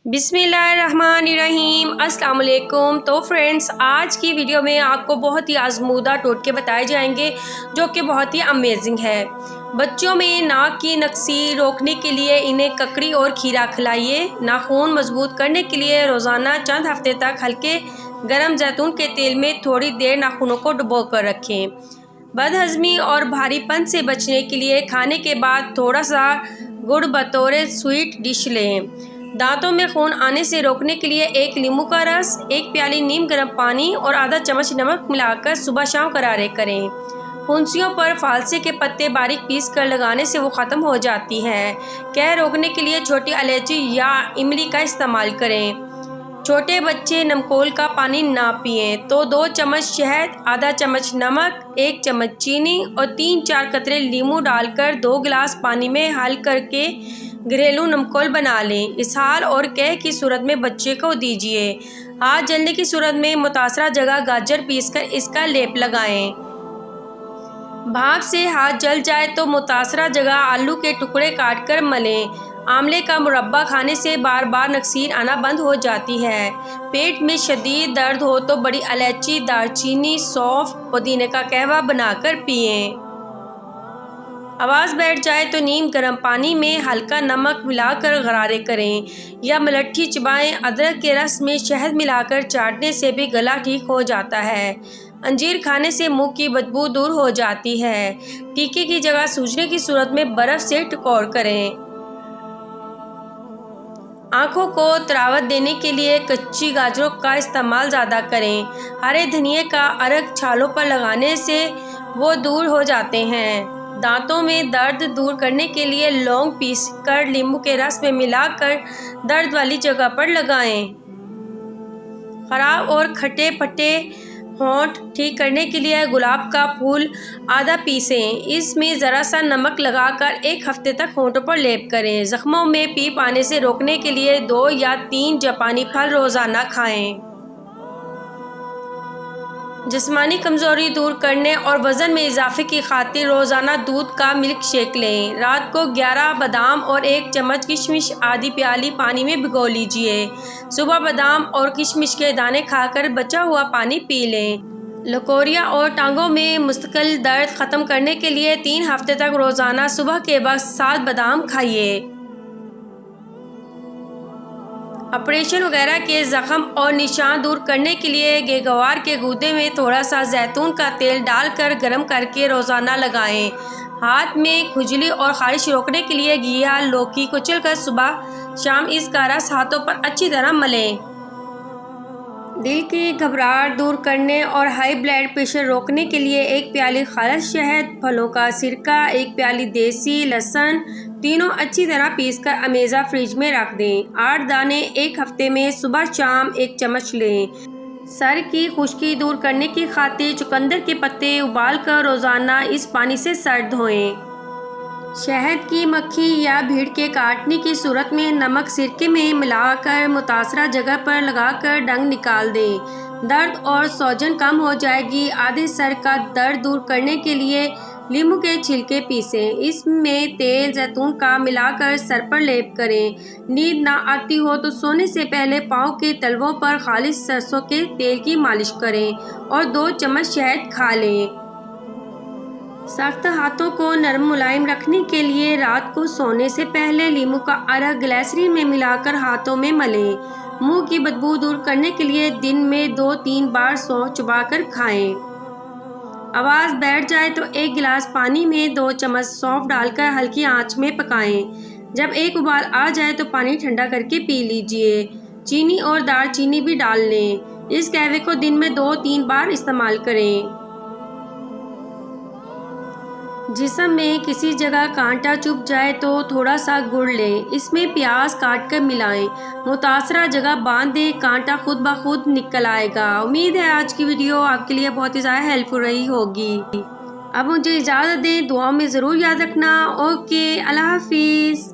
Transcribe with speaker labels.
Speaker 1: बिस्मिल्लाहिर्रहमानिर्रहीम। अस्सलाम वालेकुम। तो फ्रेंड्स, आज की वीडियो में आपको बहुत ही आजमूदा टोटके बताए जाएंगे जो कि बहुत ही अमेजिंग है। बच्चों में नाक की नक्सी रोकने के लिए इन्हें ककड़ी और खीरा खिलाइए। नाखून मजबूत करने के लिए रोज़ाना चंद हफ्ते तक हल्के गर्म जैतून के तेल में थोड़ी देर नाखूनों को डुबो कर रखें। बदहज़मी और भारीपन से बचने के लिए खाने के बाद थोड़ा सा गुड़ बतौर स्वीट डिश लें। दांतों में खून आने से रोकने के लिए एक नींबू का रस, एक प्याली नीम गर्म पानी और आधा चम्मच नमक मिलाकर सुबह शाम करारे करें। फुंसियों पर फालसे के पत्ते बारीक पीस कर लगाने से वो ख़त्म हो जाती है। कह रोकने के लिए छोटी इलायची या इमली का इस्तेमाल करें। छोटे बच्चे नमकोल का पानी ना पिएं तो 2 चम्मच शहद, आधा चम्मच नमक, 1 चम्मच चीनी और 3-4 कतरे नींबू डालकर 2 गिलास पानी में हल करके घरेलू नमकोल बना लें। इसहाल और कह की सूरत में बच्चे को दीजिए। हाथ जलने की सूरत में मुतासरा जगह गाजर पीसकर इसका लेप लगाएं। भाप से हाथ जल जाए तो मुतासरा जगह आलू के टुकड़े काटकर मलें। आंवले का मुरब्बा खाने से बार बार नक्सीर आना बंद हो जाती है। पेट में शदीद दर्द हो तो बड़ी इलायची, दालचीनी, सौंफ, पुदीने का कहवा बनाकर पिएं। आवाज़ बैठ जाए तो नीम गर्म पानी में हल्का नमक मिलाकर गरारे करें या मलट्ठी चबाएं। अदरक के रस में शहद मिलाकर चाटने से भी गला ठीक हो जाता है। अंजीर खाने से मुंह की बदबू दूर हो जाती है। टीके की जगह सूजने की सूरत में बर्फ से टकोर करें। आँखों को तरावत देने के लिए कच्ची गाजरों का इस्तेमाल ज़्यादा करें। हरे धनिए का अर्क छालों पर लगाने से वो दूर हो जाते हैं। दांतों में दर्द दूर करने के लिए लौंग पीसकर नींबू के रस में मिलाकर दर्द वाली जगह पर लगाएं। खराब और खट्टे पट्टे होंठ ठीक करने के लिए गुलाब का फूल आधा पीसें। इसमें ज़रा सा नमक लगाकर 1 हफ्ते तक होंठों पर लेप करें। ज़ख्मों में पीप आने से रोकने के लिए 2 या 3 जापानी फल रोज़ाना खाएं। जिस्मानी कमज़ोरी दूर करने और वज़न में इजाफे की खातिर रोज़ाना दूध का मिल्क शेक लें। रात को 11 बादाम और 1 चम्मच किशमिश आधी प्याली पानी में भिगो लीजिए। सुबह बादाम और किशमिश के दाने खाकर बचा हुआ पानी पी लें। लकोरिया और टांगों में मुस्तकिल दर्द ख़त्म करने के लिए 3 हफ्ते तक रोज़ाना सुबह के वक्त 7 बादाम खाइए। ऑपरेशन वगैरह के ज़ख्म और निशान दूर करने के लिए गेगवार के गूदे में थोड़ा सा जैतून का तेल डालकर गर्म करके रोज़ाना लगाएं। हाथ में खुजली और ख़ारिश रोकने के लिए घिया लौकी कुचलकर सुबह शाम इसका रस हाथों पर अच्छी तरह मलें। दिल की घबराहट दूर करने और हाई ब्लड प्रेशर रोकने के लिए 1 प्याली खालिस शहद, फलों का सिरका, 1 प्याली देसी लहसुन, तीनों अच्छी तरह पीसकर अमेज़ा फ्रिज में रख दें। 8 दाने 1 हफ्ते में सुबह शाम 1 चम्मच लें। सर की खुश्की दूर करने की खातिर चुकंदर के पत्ते उबालकर रोज़ाना इस पानी से सर धोएं। शहद की मक्खी या भीड़ के काटने की सूरत में नमक सिरके में मिलाकर मुतासरा जगह पर लगाकर डंग निकाल दें। दर्द और सूजन कम हो जाएगी। आधे सर का दर्द दूर करने के लिए नींबू के छिलके पीसें। इसमें तेल जैतून का मिलाकर सर पर लेप करें। नींद ना आती हो तो सोने से पहले पाँव के तलवों पर खालिस सरसों के तेल की मालिश करें और 2 चम्मच शहद खा लें। सख्त हाथों को नरम मुलायम रखने के लिए रात को सोने से पहले नींबू का अर्क ग्लिसरीन में मिलाकर हाथों में मलें। मुंह की बदबू दूर करने के लिए दिन में 2-3 बार सौंफ चबाकर खाएं। आवाज़ बैठ जाए तो 1 गिलास पानी में 2 चम्मच सौंफ डालकर हल्की आंच में पकाएं। जब एक उबाल आ जाए तो पानी ठंडा करके पी लीजिए। चीनी और दालचीनी भी डाल लें। इस कहवे को दिन में 2-3 बार इस्तेमाल करें। जिस्म में किसी जगह कांटा चुभ जाए तो थोड़ा सा गुड़ लें। इसमें प्याज काट कर मिलाएं। मुतासरा जगह बांध दें, कांटा खुद ब खुद निकल आएगा। उम्मीद है आज की वीडियो आपके लिए बहुत ही ज़्यादा हेल्पफुल रही होगी। अब मुझे इजाज़त दें, दुआओं में ज़रूर याद रखना। ओके, अल्लाह हाफिज़।